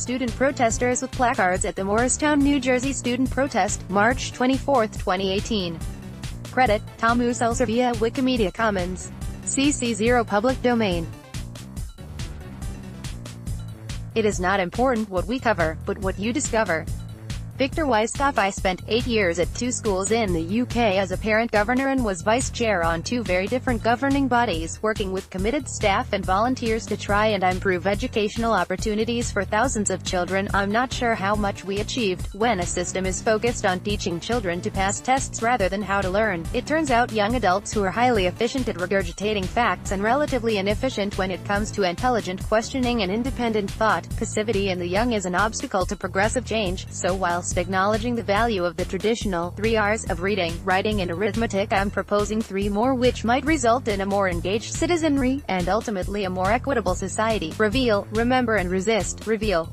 student protesters with placards at the Morristown, New Jersey student protest, March 24, 2018. Credit, Tomwsulcer via Wikimedia Commons. CC0 Public Domain. It is not important what we cover, but what you discover. Victor Weisskopf I spent 8 years at 2 schools in the UK as a parent governor and was vice chair on 2 very different governing bodies, working with committed staff and volunteers to try and improve educational opportunities for thousands of children. I'm not sure how much we achieved. When a system is focused on teaching children to pass tests rather than how to learn, it turns out young adults who are highly efficient at regurgitating facts and relatively inefficient when it comes to intelligent questioning and independent thought. Passivity in the young is an obstacle to progressive change, so whilst acknowledging the value of the traditional 3 R's of reading, writing and arithmetic, I'm proposing 3 more which might result in a more engaged citizenry, and ultimately a more equitable society. Reveal, remember and resist. Reveal.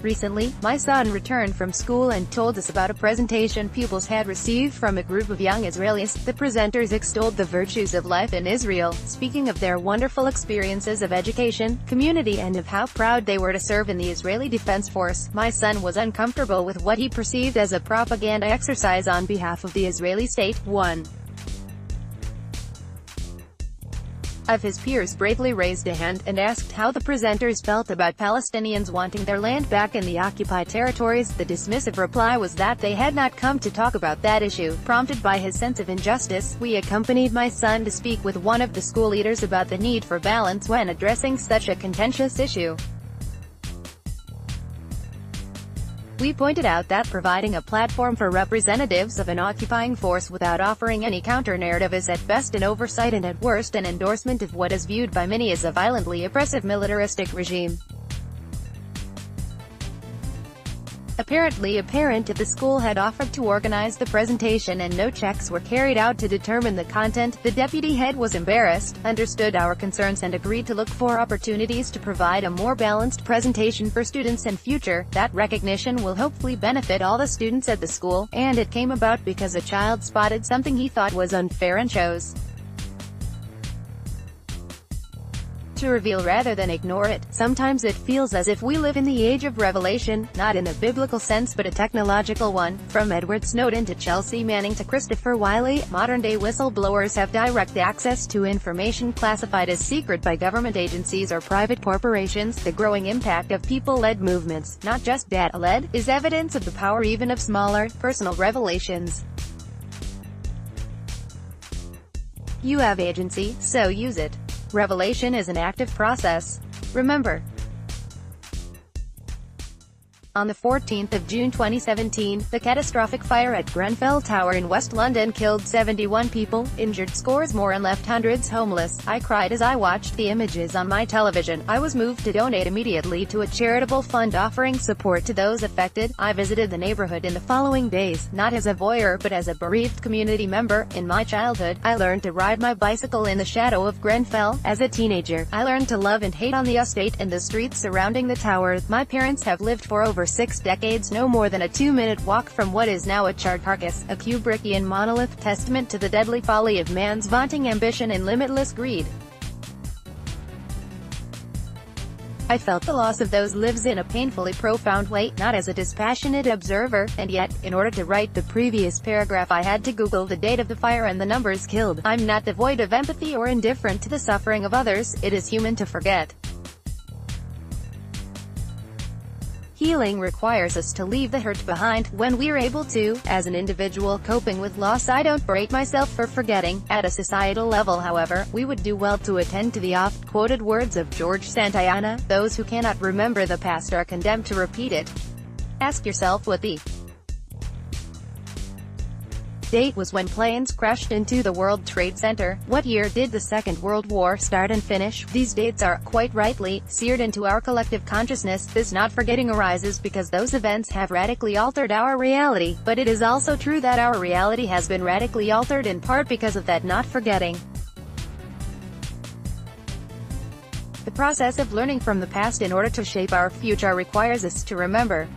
Recently, my son returned from school and told us about a presentation pupils had received from a group of young Israelis. The presenters extolled the virtues of life in Israel, speaking of their wonderful experiences of education, community and of how proud they were to serve in the Israeli Defense Force. My son was uncomfortable with what he perceived as a propaganda exercise on behalf of the Israeli state. One of his peers bravely raised a hand, and asked how the presenters felt about Palestinians wanting their land back in the occupied territories. The dismissive reply was that they had not come to talk about that issue. Prompted by his sense of injustice, we accompanied my son to speak with one of the school leaders about the need for balance when addressing such a contentious issue. We pointed out that providing a platform for representatives of an occupying force without offering any counter-narrative is at best an oversight and at worst an endorsement of what is viewed by many as a violently oppressive militaristic regime. Apparently a parent at the school had offered to organize the presentation and no checks were carried out to determine the content. The deputy head was embarrassed, understood our concerns and agreed to look for opportunities to provide a more balanced presentation for students in future. That recognition will hopefully benefit all the students at the school, and it came about because a child spotted something he thought was unfair and chose to reveal rather than ignore it. Sometimes it feels as if we live in the age of revelation, not in a biblical sense but a technological one. From Edward Snowden to Chelsea Manning to Christopher Wiley, modern-day whistleblowers have direct access to information classified as secret by government agencies or private corporations. The growing impact of people-led movements, not just data-led, is evidence of the power even of smaller, personal revelations. You have agency, so use it. Revelation is an active process. Remember. On the 14th of June 2017, the catastrophic fire at Grenfell Tower in West London killed 71 people, injured scores more and left hundreds homeless. I cried as I watched the images on my television. I was moved to donate immediately to a charitable fund offering support to those affected. I visited the neighborhood in the following days, not as a voyeur but as a bereaved community member. In my childhood, I learned to ride my bicycle in the shadow of Grenfell. As a teenager, I learned to love and hate on the estate and the streets surrounding the tower. My parents have lived for over 6 decades, no more than a 2-minute walk from what is now a charred carcass, a Kubrickian monolith, testament to the deadly folly of man's vaunting ambition and limitless greed. I felt the loss of those lives in a painfully profound way, not as a dispassionate observer, and yet, in order to write the previous paragraph I had to Google the date of the fire and the numbers killed. I'm not devoid of empathy or indifferent to the suffering of others. It is human to forget. Healing requires us to leave the hurt behind, when we're able to. As an individual coping with loss, I don't berate myself for forgetting. At a societal level, however, we would do well to attend to the oft-quoted words of George Santayana: those who cannot remember the past are condemned to repeat it. Ask yourself what the date was when planes crashed into the World Trade Center. What year did the Second World War start and finish? These dates are, quite rightly, seared into our collective consciousness. This not forgetting arises because those events have radically altered our reality, but it is also true that our reality has been radically altered in part because of that not forgetting. The process of learning from the past in order to shape our future requires us to remember.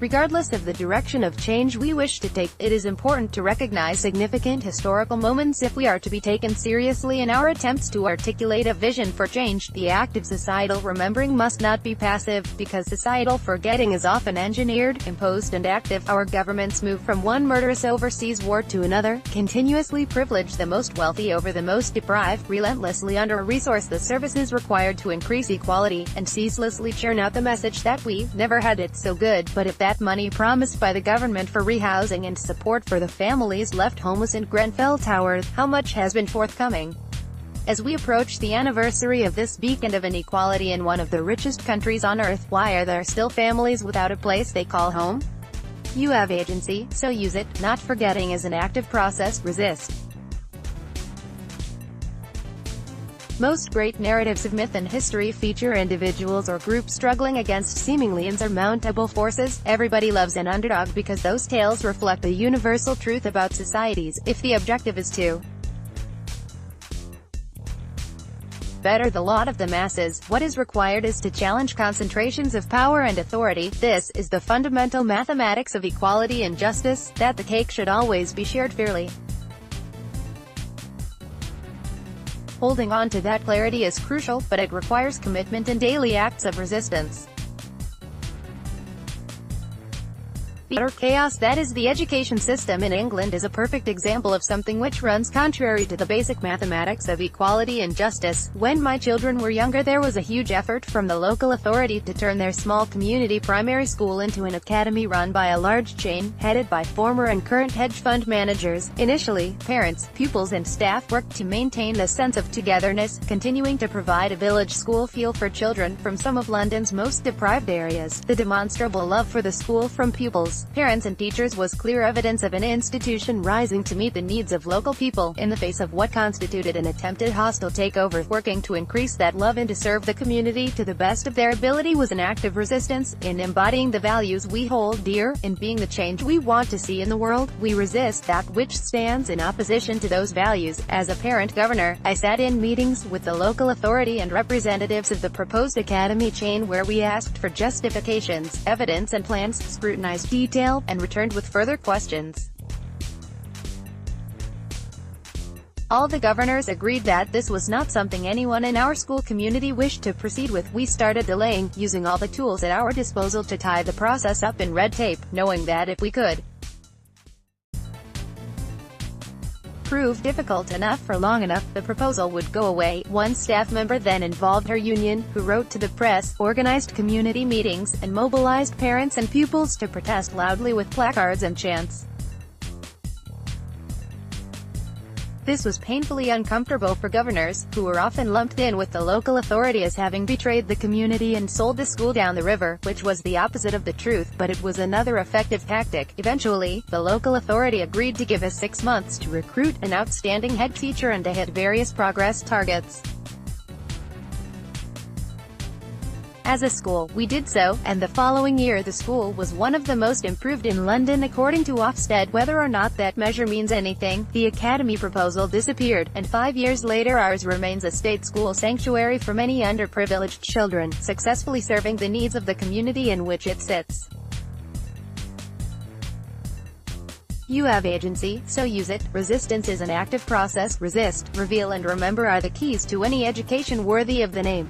Regardless of the direction of change we wish to take, it is important to recognize significant historical moments if we are to be taken seriously in our attempts to articulate a vision for change. The act of societal remembering must not be passive, because societal forgetting is often engineered, imposed and active. Our governments move from one murderous overseas war to another, continuously privilege the most wealthy over the most deprived, relentlessly under-resource the services required to increase equality, and ceaselessly churn out the message that we've never had it so good. But if that money promised by the government for rehousing and support for the families left homeless in Grenfell Tower, how much has been forthcoming? As we approach the anniversary of this beacon of inequality in one of the richest countries on earth, why are there still families without a place they call home? You have agency, so use it. Not forgetting is an active process. Resist. Most great narratives of myth and history feature individuals or groups struggling against seemingly insurmountable forces. Everybody loves an underdog because those tales reflect a universal truth about societies. If the objective is to better the lot of the masses, what is required is to challenge concentrations of power and authority. This is the fundamental mathematics of equality and justice, that the cake should always be shared fairly. Holding on to that clarity is crucial, but it requires commitment and daily acts of resistance. The utter chaos that is the education system in England is a perfect example of something which runs contrary to the basic mathematics of equality and justice. When my children were younger, there was a huge effort from the local authority to turn their small community primary school into an academy run by a large chain, headed by former and current hedge fund managers. Initially, parents, pupils and staff worked to maintain a sense of togetherness, continuing to provide a village school feel for children from some of London's most deprived areas. The demonstrable love for the school from pupils, parents and teachers was clear evidence of an institution rising to meet the needs of local people, in the face of what constituted an attempted hostile takeover. Working to increase that love and to serve the community to the best of their ability was an act of resistance. In embodying the values we hold dear, in being the change we want to see in the world, we resist that which stands in opposition to those values. As a parent governor, I sat in meetings with the local authority and representatives of the proposed academy chain where we asked for justifications, evidence and plans, scrutinized detail, and returned with further questions. All the governors agreed that this was not something anyone in our school community wished to proceed with. We started delaying, using all the tools at our disposal to tie the process up in red tape, knowing that if we could prove difficult enough for long enough, the proposal would go away. One staff member then involved her union, who wrote to the press, organized community meetings, and mobilized parents and pupils to protest loudly with placards and chants. This was painfully uncomfortable for governors, who were often lumped in with the local authority as having betrayed the community and sold the school down the river, which was the opposite of the truth, but it was another effective tactic. Eventually, the local authority agreed to give us 6 months to recruit an outstanding head teacher and to hit various progress targets. As a school, we did so, and the following year the school was one of the most improved in London according to Ofsted. Whether or not that measure means anything, the academy proposal disappeared, and 5 years later ours remains a state school sanctuary for many underprivileged children, successfully serving the needs of the community in which it sits. You have agency, so use it. Resistance is an active process. Resist, reveal and remember are the keys to any education worthy of the name.